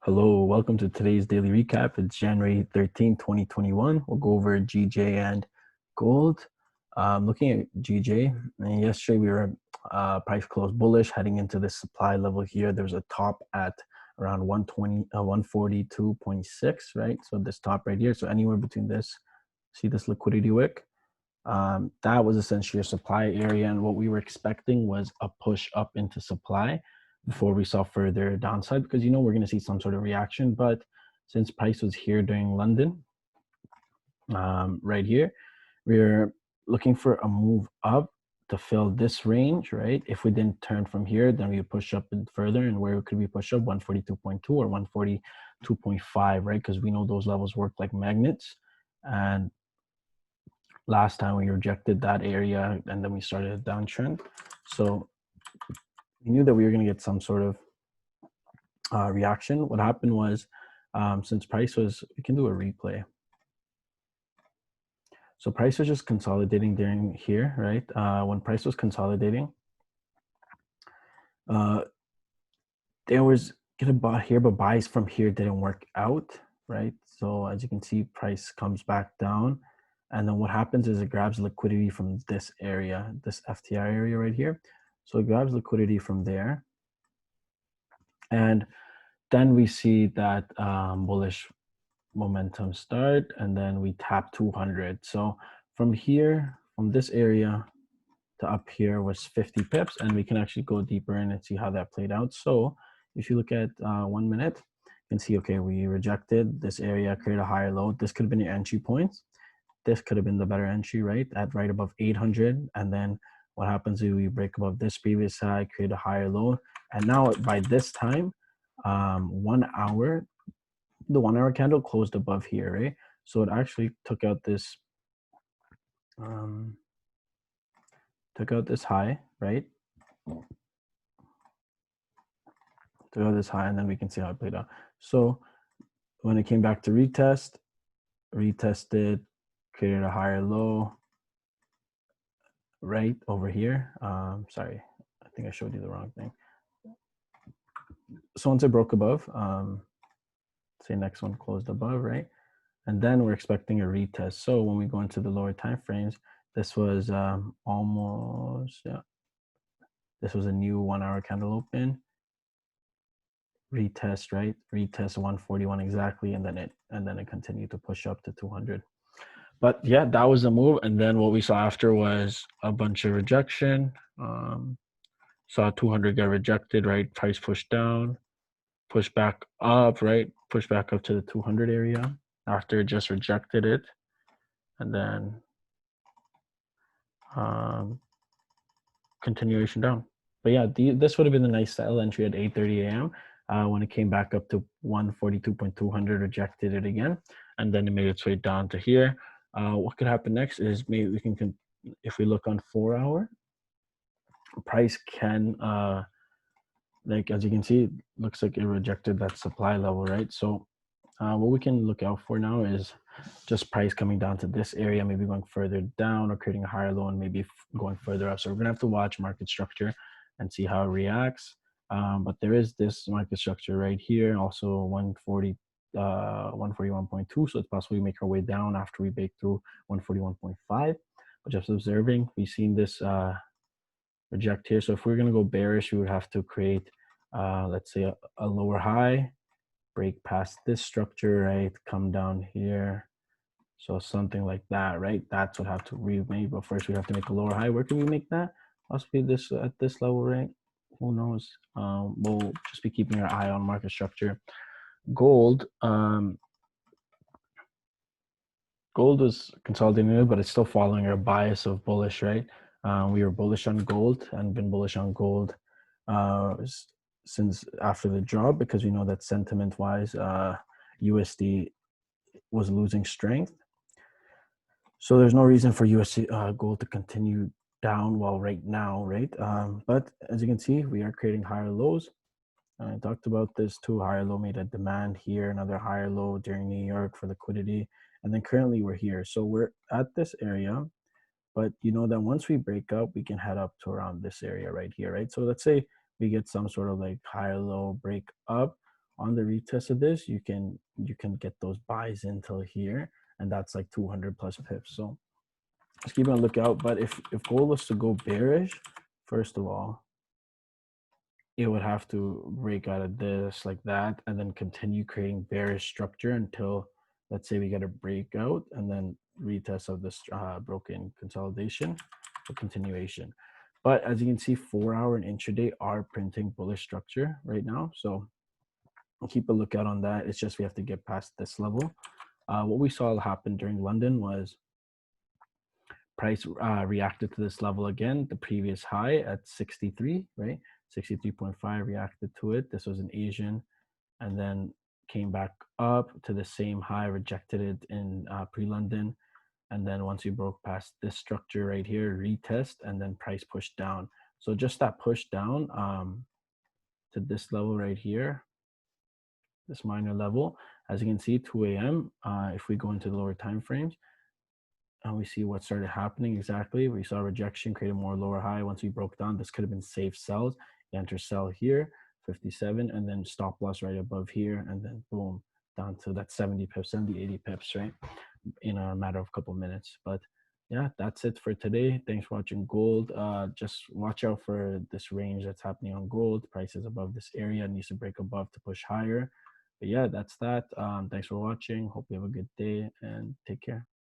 Hello, welcome to today's daily recap. It's January 13th, 2021. We'll go over GJ and gold. Looking at GJ, and yesterday we were price close bullish heading into this supply level here. There's a top at around 142.6, right? So this top right here. So anywhere between this, see this liquidity wick? That was essentially a supply area, and what we were expecting was a push up into supply before we saw further downside, because we're going to see some sort of reaction. But since price was here during London, right here, we're looking for a move up to fill this range, right? If we didn't turn from here, then we would push up further. And where could we push up? 142.2 or 142.5, right? Because we know those levels work like magnets. And last time we rejected that area and then we started a downtrend. So we knew that we were going to get some sort of reaction. What happened was, since price was, we can do a replay. So price was just consolidating during here, right? When price was consolidating, there was get a buy here, but buys from here didn't work out, right? So as you can see, price comes back down. And then what happens is it grabs liquidity from this area, this FTI area right here. So it grabs liquidity from there. And then we see that bullish momentum start, and then we tap 200. So from here, from this area to up here was 50 pips, and we can actually go deeper in and see how that played out. So if you look at 1 minute, you can see, okay, we rejected this area, create a higher low. This could have been your entry points. This could have been the better entry, right? At right above 800. And then what happens is we break above this previous high, create a higher low. And now by this time, 1 hour, the 1 hour candle closed above here, right? So it actually took out this high, right? Took out this high, and then we can see how it played out. So when it came back to retest, retested, created a higher low right over here. Sorry, I think I showed you the wrong thing. So once it broke above, say next one closed above, right? And then we're expecting a retest. So when we go into the lower time frames, this was almost, yeah, this was a new 1 hour candle open, retest, right? Retest 141 exactly, and then it continued to push up to 200. But yeah, that was the move. And then what we saw after was a bunch of rejection. Saw 200 get rejected, right? Price pushed down, push back up, right? Push back up to the 200 area after it just rejected it. And then continuation down. But yeah, this would have been a nice sell entry at 8:30 a.m. When it came back up to 142.200, rejected it again, and then it made its way down to here. What could happen next is maybe we can, if we look on 4 hour, price can, like as you can see, it looks like it rejected that supply level, right? So what we can look out for now is just price coming down to this area, maybe going further down or creating a higher low and maybe going further up. So we're gonna have to watch market structure and see how it reacts. But there is this market structure right here, also 141.2. So it's possible we make our way down after we break through 141.5. But just observing, we've seen this reject here. So if we're gonna go bearish, we would have to create, let's say a lower high, break past this structure, right? Come down here. So something like that, right? That's what have to remake. But first we have to make a lower high. Where can we make that? Possibly this at this level, right? Who knows? We'll just be keeping our eye on market structure. Gold, gold was consolidating, but it's still following our bias of bullish, right? We were bullish on gold and been bullish on gold since after the drop, because we know that sentiment wise, USD was losing strength. So there's no reason for USD gold to continue down while right now, right? But as you can see, we are creating higher lows. I talked about this too. Higher low made a demand here, another higher low during New York for liquidity. And then currently we're here. So we're at this area, but you know that once we break up, we can head up to around this area right here, right? So let's say we get some sort of like higher low break up. on the retest of this, you can get those buys until here, and that's like 200 plus pips. So just keep on the lookout. But if gold was to go bearish, first of all, it would have to break out of this like that and then continue creating bearish structure until, let's say, we get a breakout and then retest of this broken consolidation for continuation. But as you can see, 4-hour and intraday are printing bullish structure right now, so keep a lookout on that. It's just we have to get past this level. What we saw happen during London was price reacted to this level again, the previous high at 63, right? 63.5 reacted to it. This was an Asian, and then came back up to the same high, rejected it in pre-London. And then once we broke past this structure right here, retest, and then price pushed down. So just that push down to this level right here, this minor level, as you can see, 2 a.m. If we go into the lower time frames, and we see what started happening exactly. We saw rejection, create a more lower high. Once we broke down, this could have been safe sells. You enter sell here, 57, and then stop loss right above here, and then boom, down to that 70 pips, 70, 80 pips, right? In a matter of a couple minutes. But yeah, that's it for today. Thanks for watching gold. Just watch out for this range that's happening on gold. Prices above this area, needs to break above to push higher. But yeah, that's that. Thanks for watching. Hope you have a good day and take care.